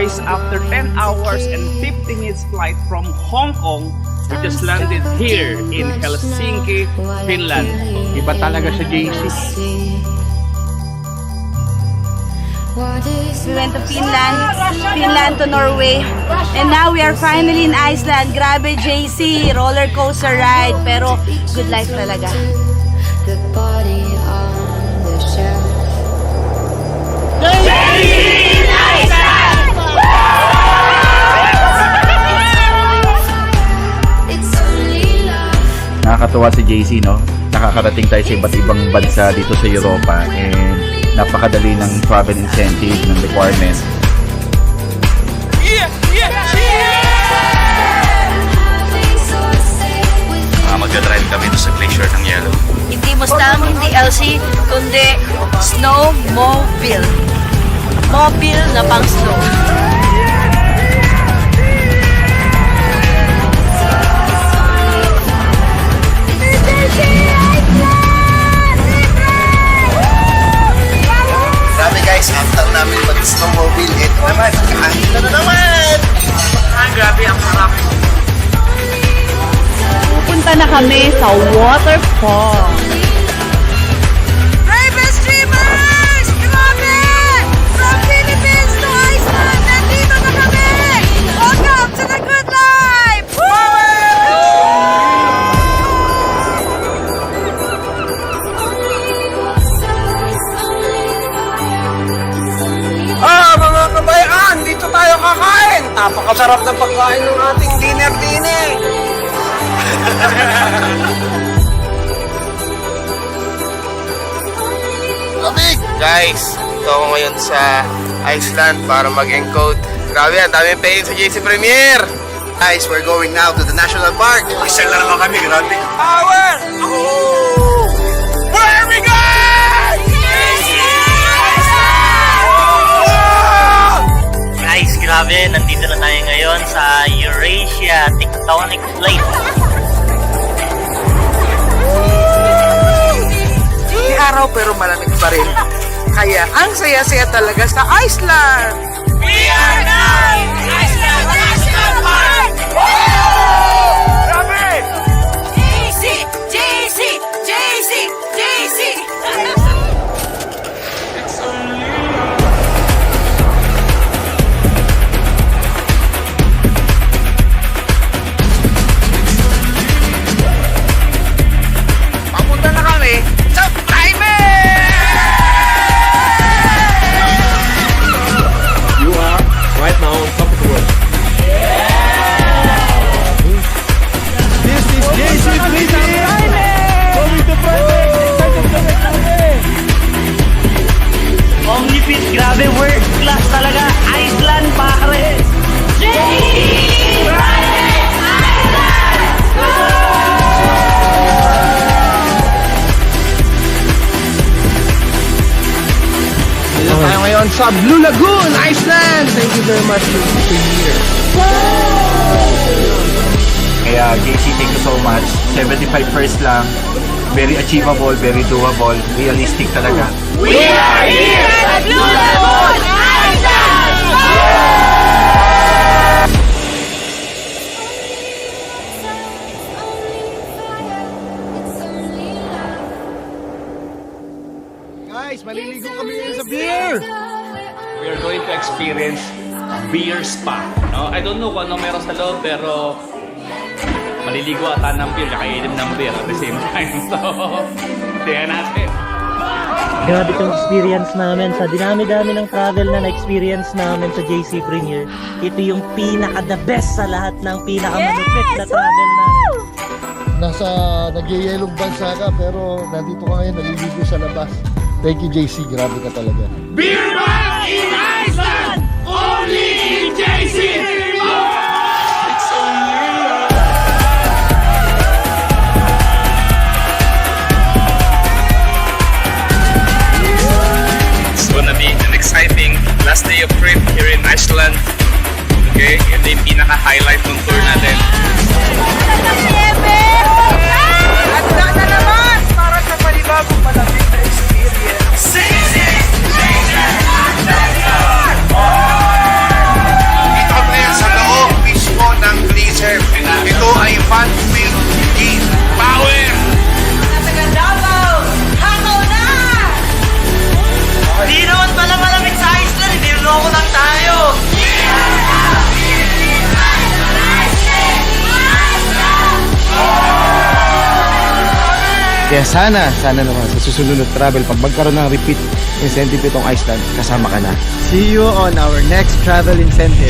guys, after 10 hours and 50 minutes flight from Hong Kong, we just landed here in Helsinki, Finland. Iba talaga siya, JC. We went to Finland, Finland to Norway, and now we are finally in Iceland. Grabe, JC, roller coaster ride, pero good life talaga. The body on the shelf. Nakakatuwa si JC, no? Nakakarating tayo sa iba't ibang bansa dito sa Europa and napakadali ng travel incentive ng requirement. Magdadrive kami doon sa glacier ng Yellow. Hindi Mustang, hindi LC, kundi snowmobile. Mobile na pang snow. Grabe guys, after namin mag-snowmobile, ito naman, kahit na naman! Grabe, ang sarap. Pupunta na kami sa waterfall. Brave streamers! Grabe! From Philippines to Iceland, nandito na kami! Welcome to the good life! Mga kabayan, dito tayo kakain! Napakasarap ng pagkain ng ating dinner-dinner! Lamig! Guys, ito ako ngayon sa Iceland para mag-encode. Grabe yan, daming pain sa JC Premier! Guys, we're going now to the National Park. Isa lang naman kami, grabe. Power! Where are we going? Guys, grabe, nandito na tayo ngayon sa Eurasia Tectonic Plate. Di araw pero malamig pa rin. Kaya ang saya-saya talaga sa Iceland! We are now in Iceland National Park! Grabe! JC! JC! JC! JC! Papunta na kami sa climate! You are right now on top of the world. This is JC Premier! Going to private! Excited kami! Omnifit, grabe, world class talaga. Iceland, pare! Dito tayo ngayon sa Blue Lagoon, Iceland! Thank you very much for being here. Kaya JC, thank you so much. 75 first lang. Very achievable, very doable, realistic talaga. We are here at Blue Lagoon, Iceland! Guys, maliligo kami ngayon sa beer! We are going to experience beer spa. No? I don't know kung ano meron sa loob, pero maliligo ata ng beer, nakainom ng beer at the same time. So, tingnan natin. Grabe itong experience namin. Sa dinami-dami ng travel na na-experience namin sa JC Premier, ito yung pinaka-the best sa lahat ng pinaka-malupit na travel namin. Nasa nagyayelong bansa ka pero nandito ka ngayon, naliligo sa labas. Thank you JC, grabe ka talaga. Beer Bang in Iceland! Only in JC! It's gonna be an exciting last day of trip here in Iceland. Okay, ito yung pinaka-highlight ng tour natin. Handa na naman para sa panibagong malamig na experience. Kaya sana naman sa susunod na travel, pag magkaroon ng repeat incentive itong Iceland, kasama ka na. See you on our next travel incentive.